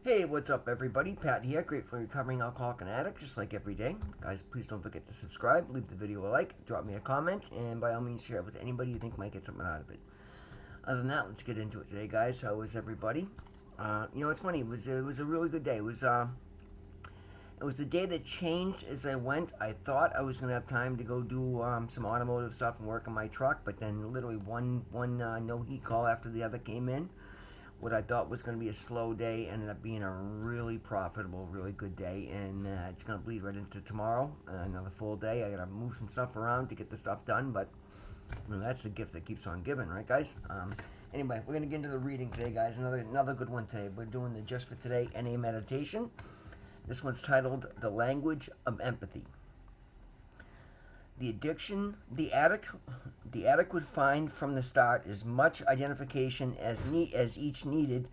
Hey, what's up, everybody? Pat here, grateful recovering alcoholic and addict, just like every day. Guys, please don't forget to subscribe, leave the video a like, drop me a comment, and by all means, share it with anybody you think might get something out of it. Other than that, let's get into it today, guys. How was everybody? It's funny. It was a really good day. It was a day that changed as I went. I thought I was gonna have time to go do some automotive stuff and work on my truck, but then literally one no heat call after the other came in. What I thought was going to be a slow day ended up being a really profitable, really good day, and it's going to bleed right into tomorrow. Another full day. I got to move some stuff around to get the stuff done, but that's the gift that keeps on giving, right, guys? Anyway, we're going to get into the reading today, guys. Another good one today. We're doing the Just for Today NA meditation. This one's titled "The Language of Empathy." The addict would find from the start as much identification as each needed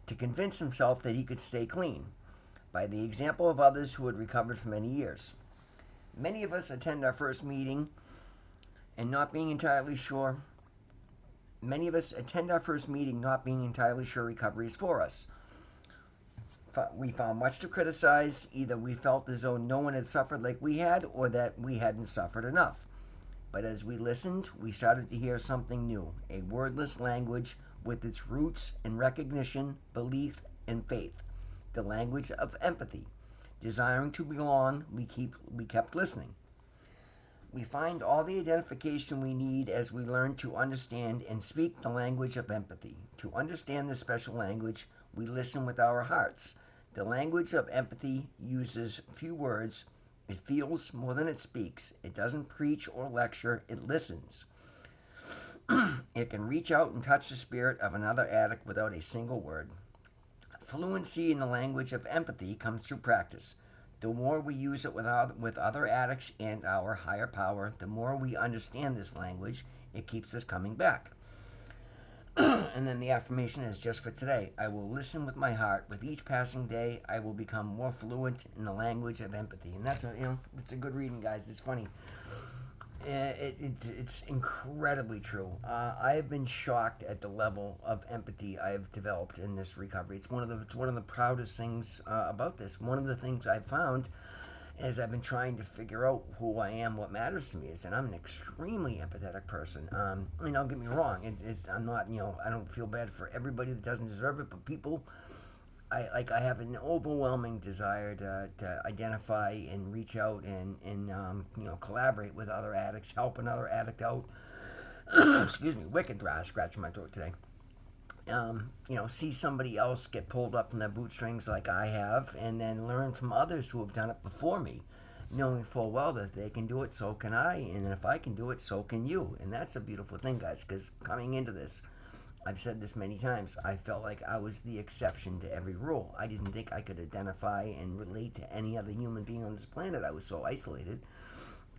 to convince himself that he could stay clean, by the example of others who had recovered for many years. Many of us attend our first meeting and not being entirely sure. Many of us attend our first meeting not being entirely sure recovery is for us. We found much to criticize. Either we felt as though no one had suffered like we had, or that we hadn't suffered enough. But as we listened, we started to hear something new, a wordless language with its roots in recognition, belief, and faith, the language of empathy. Desiring to belong, we kept listening. We find all the identification we need as we learn to understand and speak the language of empathy. To understand this special language, we listen with our hearts. The language of empathy uses few words. It feels more than it speaks. It doesn't preach or lecture, it listens. It can reach out and touch the spirit of another addict without a single word. Fluency in the language of empathy comes through practice. The more we use it with other addicts and our higher power, the more we understand this language. It keeps us coming back. And then the affirmation is just for today. I will listen with my heart. With each passing day, I will become more fluent in the language of empathy. And it's a good reading, guys. It's funny. It's incredibly true. I have been shocked at the level of empathy I've developed in this recovery. It's one of the proudest things about this. One of the things I've found as I've been trying to figure out who I am, what matters to me is that I'm an extremely empathetic person. Don't get me wrong. I'm not, I don't feel bad for everybody that doesn't deserve it, but people, I have an overwhelming desire to identify and reach out and collaborate with other addicts, help another addict out. Excuse me, wicked dry, scratching my throat today. See somebody else get pulled up in their bootstrings like I have, and then learn from others who have done it before me, knowing full well that if they can do it, so can I, and if I can do it, so can you. And that's a beautiful thing, guys, because coming into this, I've said this many times, I felt like I was the exception to every rule. I didn't think I could identify and relate to any other human being on this planet. I was so isolated.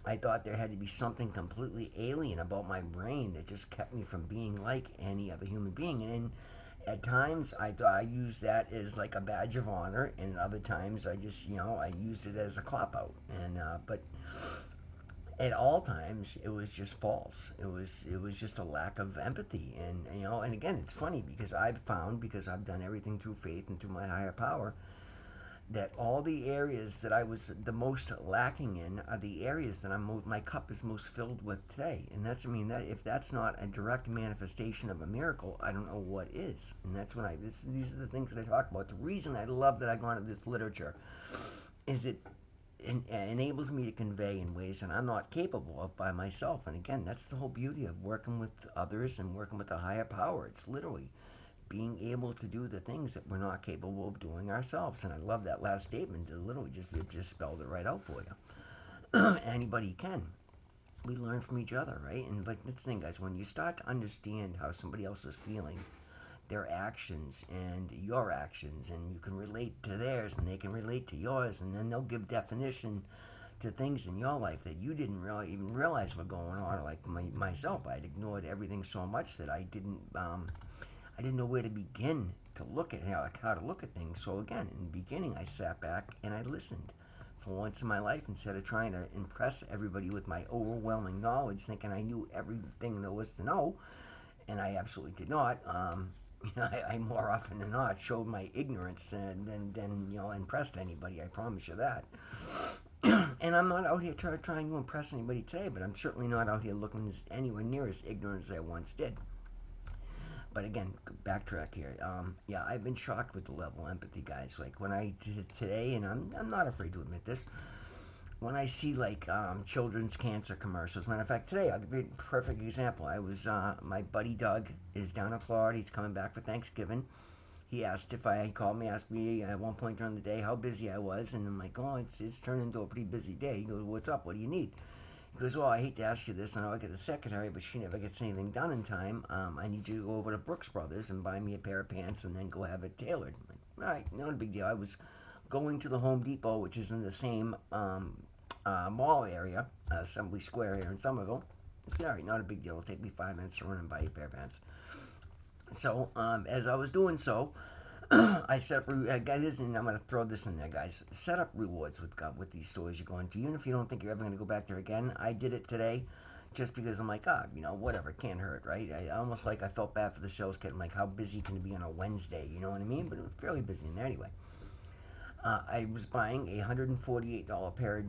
I thought there had to be something completely alien about my brain that just kept me from being like any other human being. And at times, I used that as like a badge of honor, and other times I just, I used it as a cop out. But at all times, it was just false. It was just a lack of empathy. And again, it's funny because I've found, because I've done everything through faith and through my higher power, that all the areas that I was the most lacking in are the areas that my cup is most filled with today. And that if that's not a direct manifestation of a miracle, I don't know what is. And that's when these are the things that I talk about. The reason I love that I go into this literature is it enables me to convey in ways that I'm not capable of by myself. And again, that's the whole beauty of working with others and working with a higher power. It's literally being able to do the things that we're not capable of doing ourselves. And I love that last statement. It just spelled it right out for you. Anybody can. We learn from each other, right? But the thing, guys, when you start to understand how somebody else is feeling, their actions and your actions, and you can relate to theirs and they can relate to yours, and then they'll give definition to things in your life that you didn't really even realize were going on. Like myself, I'd ignored everything so much that I didn't know where to begin to look at how to look at things. So again, in the beginning, I sat back and I listened for once in my life, instead of trying to impress everybody with my overwhelming knowledge, thinking I knew everything there was to know, and I absolutely did not. I more often than not showed my ignorance than impressed anybody. I promise you that. And I'm not out here trying to impress anybody today, but I'm certainly not out here looking anywhere near as ignorant as I once did. But again, backtrack here. Yeah, I've been shocked with the level of empathy, guys. Like when I did it today, and I'm not afraid to admit this. When I see like children's cancer commercials, matter of fact, today I'll give you a perfect example. I was my buddy Doug is down in Florida. He's coming back for Thanksgiving. He called me, asked me at one point during the day how busy I was, and I'm like, oh, it's turned into a pretty busy day. He goes, what's up? What do you need? He goes, well, I hate to ask you this. I know I get the secretary, but she never gets anything done in time. I need you to go over to Brooks Brothers and buy me a pair of pants and then go have it tailored. I'm like, all right, not a big deal. I was going to the Home Depot, which is in the same mall area, Assembly Square here in Somerville. I said, all right, not a big deal. It'll take me 5 minutes to run and buy you a pair of pants. So as I was doing so, I set up, guys, and I'm going to throw this in there, guys. Set up rewards with these stores you're going to. Even if you don't think you're ever going to go back there again, I did it today just because I'm like, whatever, it can't hurt, right? I felt bad for the sales kid. I'm like, how busy can it be on a Wednesday? You know what I mean? But it was fairly busy in there anyway. I was buying a $148 pair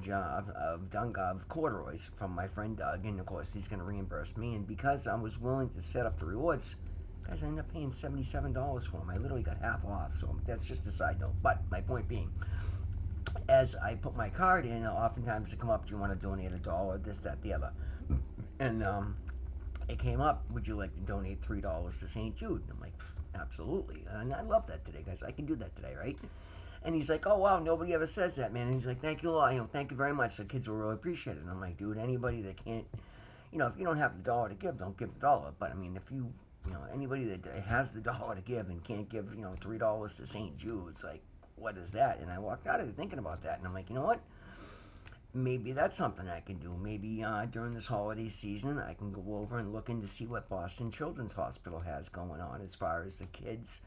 of corduroys from my friend Doug, and of course he's going to reimburse me. And because I was willing to set up the rewards, guys, I ended up paying $77 for them. I literally got half off, so that's just a side note. But my point being, as I put my card in, oftentimes it come up, do you want to donate $1, this, that, the other? And it came up, would you like to donate $3 to St. Jude? And I'm like, absolutely. And I love that today, guys. I can do that today, right? And he's like, oh, wow, nobody ever says that, man. And he's like, thank you a lot. Thank you very much. The kids will really appreciate it. And I'm like, dude, anybody that can't, if you don't have the dollar to give, don't give the dollar. But, I mean, if anybody that has the dollar to give and can't give, $3 to St. Jude's, like, what is that? And I walked out of it thinking about that. And I'm like, you know what? Maybe that's something I can do. Maybe during this holiday season, I can go over and look in to see what Boston Children's Hospital has going on as far as the kids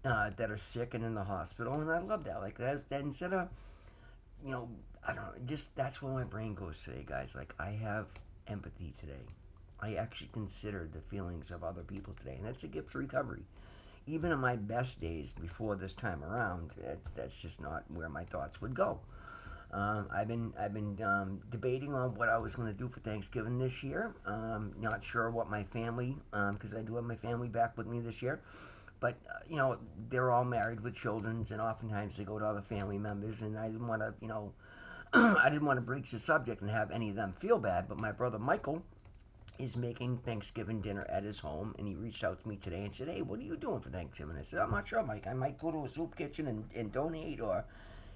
that are sick and in the hospital. And I love that. Like, that instead of, I don't know, just that's where my brain goes today, guys. Like, I have empathy today. I actually considered the feelings of other people today, and that's a gift to recovery. Even in my best days before this time around, that's just not where my thoughts would go. I've been debating on what I was going to do for Thanksgiving this year. Not sure what my family, because I do have my family back with me this year. But they're all married with children, and oftentimes they go to other family members. And I didn't want to, I didn't want to breach the subject and have any of them feel bad. But my brother Michael is making Thanksgiving dinner at his home, and he reached out to me today and said, hey, what are you doing for Thanksgiving? I said, I'm not sure, Mike. I might go to a soup kitchen and donate, or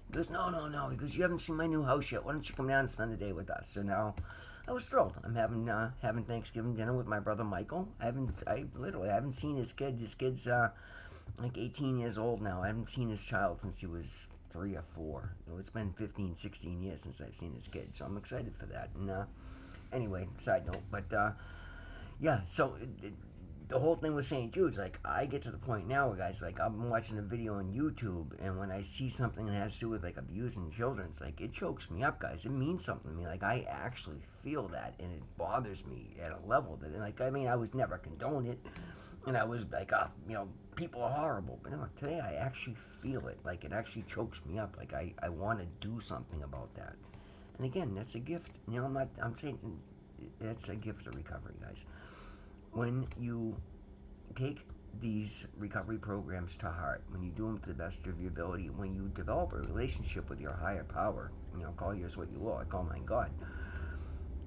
he goes, no. He goes, you haven't seen my new house yet. Why don't you come down and spend the day with us? So now I was thrilled. I'm having Thanksgiving dinner with my brother Michael. I haven't seen his kid. His kid's like 18 years old now. I haven't seen his child since he was 3 or 4. It's been 15, 16 years since I've seen his kid. So I'm excited for that. And anyway, side note. But yeah, so the whole thing with St. Jude's, like, I get to the point now, guys, like, I'm watching a video on YouTube, and when I see something that has to do with, like, abusing children, it's like, it chokes me up, guys. It means something to me. Like, I actually feel that, and it bothers me at a level that, like, I mean, I was never condone it, and I was like, people are horrible. But no, today I actually feel it. Like, it actually chokes me up. Like, I want to do something about that. And again, that's a gift. I'm saying that's a gift of recovery, guys. When you take these recovery programs to heart, when you do them to the best of your ability, when you develop a relationship with your higher power, call yours what you will, I call mine God,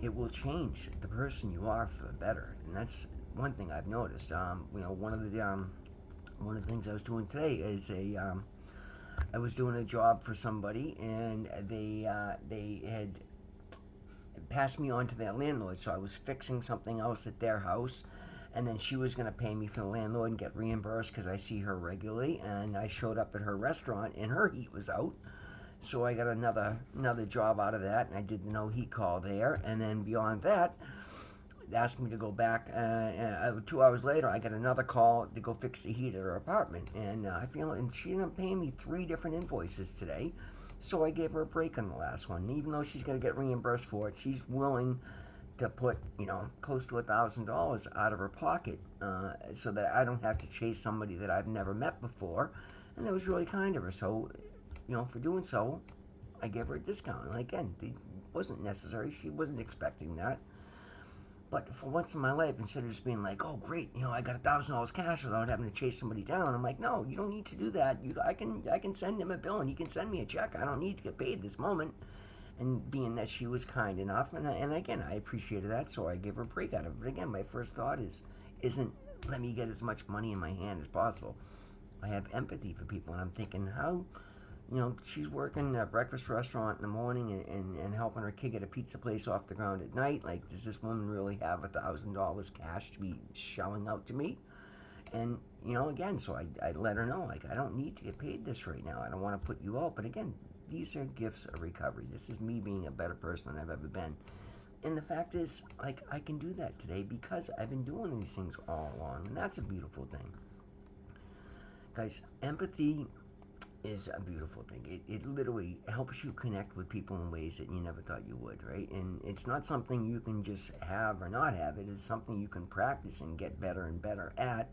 it will change the person you are for the better. And that's one thing I've noticed. One of the things I was doing today is I was doing a job for somebody, and they had passed me on to their landlord. So I was fixing something else at their house, and then she was going to pay me for the landlord and get reimbursed because I see her regularly. And I showed up at her restaurant, and her heat was out. So I got another job out of that, and I did the no heat call there. And then beyond that, they asked me to go back. 2 hours later, I got another call to go fix the heat at her apartment. And and she ended up paying me 3 different invoices today. So I gave her a break on the last one. And even though she's going to get reimbursed for it, she's willing to put, close to $1,000 out of her pocket, so that I don't have to chase somebody that I've never met before. And that was really kind of her. So, for doing so, I gave her a discount. And again, it wasn't necessary. She wasn't expecting that. But for once in my life, instead of just being like, "Oh, great, I got $1,000 cash without having to chase somebody down," I'm like, "No, you don't need to do that. I can send him a bill and he can send me a check. I don't need to get paid this moment." And being that she was kind enough, and again, I appreciated that, so I give her a break out of it. But again, my first thought isn't let me get as much money in my hand as possible. I have empathy for people, and I'm thinking, how, she's working a breakfast restaurant in the morning and helping her kid get a pizza place off the ground at night. Like, does this woman really have $1,000 cash to be shelling out to me? And, again, so I let her know, like, I don't need to get paid this right now. I don't want to put you out. But again, these are gifts of recovery. This is me being a better person than I've ever been. And the fact is, like, I can do that today because I've been doing these things all along. And that's a beautiful thing. Guys, empathy is a beautiful thing. It literally helps you connect with people in ways that you never thought you would, right? And it's not something you can just have or not have. It is something you can practice and get better and better at.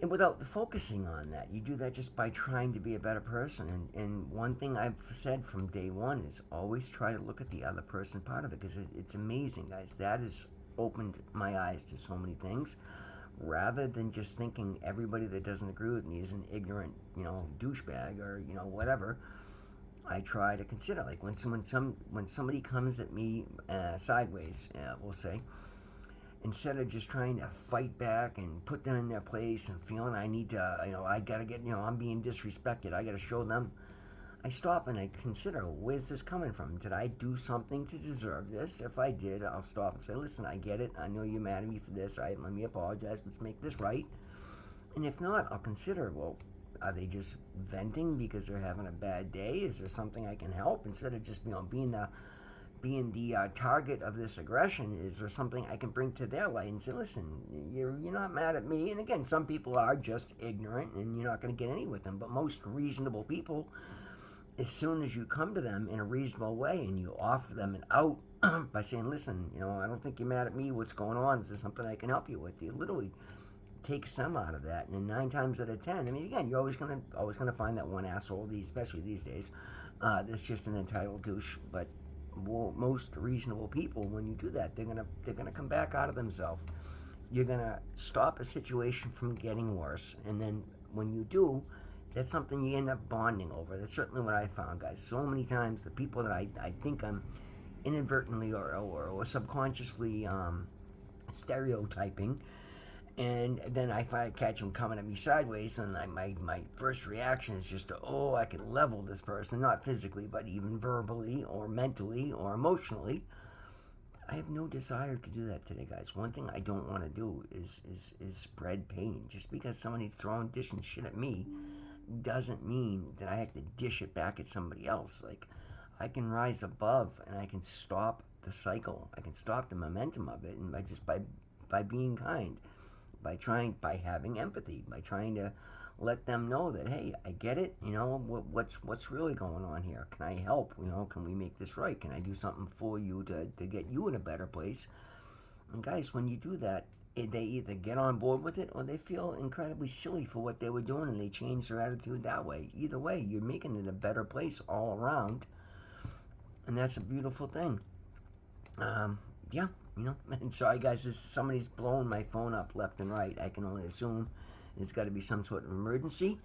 And without focusing on that, you do that just by trying to be a better person. And one thing I've said from day one is always try to look at the other person part of it, because it's amazing, guys. That has opened my eyes to so many things. Rather than just thinking everybody that doesn't agree with me is an ignorant, douchebag or, whatever, I try to consider, like, when somebody comes at me sideways, we'll say, instead of just trying to fight back and put them in their place and feeling I need to, I gotta get, I'm being disrespected, I gotta show them, I stop and I consider, where's this coming from? Did I do something to deserve this? If I did, I'll stop and say, listen, I get it. I know you're mad at me for this. Let me apologize. Let's make this right. And if not, I'll consider, well, are they just venting because they're having a bad day? Is there something I can help? Instead of just, being the target of this aggression, is there something I can bring to their light and say, listen, you're not mad at me? And again, some people are just ignorant and you're not going to get any with them. But most reasonable people, as soon as you come to them in a reasonable way and you offer them an out by saying, listen, I don't think you're mad at me. What's going on? Is there something I can help you with? You literally take some out of that. And 9 times out of 10, I mean, again, you're always gonna find that one asshole, especially these days, that's just an entitled douche. But most reasonable people, when you do that, they're gonna come back out of themselves. You're gonna stop a situation from getting worse, and then when you do, that's something you end up bonding over. That's certainly what I found, guys. So many times the people that I think I'm inadvertently or subconsciously stereotyping, and then I catch them coming at me sideways, and my first reaction is just to, I could level this person, not physically, but even verbally or mentally or emotionally. I have no desire to do that today, guys. One thing I don't want to do is spread pain. Just because somebody's throwing dishing shit at me doesn't mean that I have to dish it back at somebody else. Like, I can rise above and I can stop the cycle. I can stop the momentum of it, and by being kind, by having empathy, by trying to let them know that, hey, I get it. What's really going on here? Can I help? Can we make this right? Can I do something for you to get you in a better place? And guys, when you do that, they either get on board with it or they feel incredibly silly for what they were doing and they change their attitude that way. Either way, you're making it a better place all around, and that's a beautiful thing. Yeah, and sorry, guys, somebody's blowing my phone up left and right. I can only assume it's got to be some sort of emergency,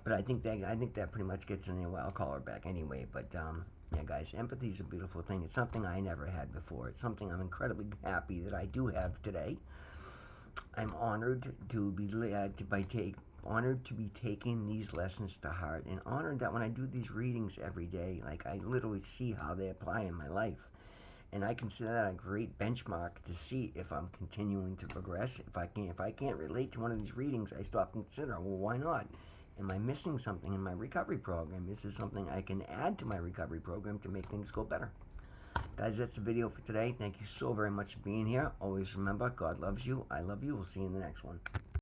but I think that pretty much gets in there. Well, I'll call her back anyway. But yeah, guys, empathy is a beautiful thing. It's something I never had before. It's something I'm incredibly happy that I do have today. I'm honored to be honored to be taking these lessons to heart, and honored that when I do these readings every day, like, I literally see how they apply in my life. And I consider that a great benchmark to see if I'm continuing to progress. If I can't relate to one of these readings, I stop and consider, well, why not? Am I missing something in my recovery program? Is there something I can add to my recovery program to make things go better? Guys, that's the video for today. Thank you so very much for being here. Always remember, God loves you. I love you. We'll see you in the next one.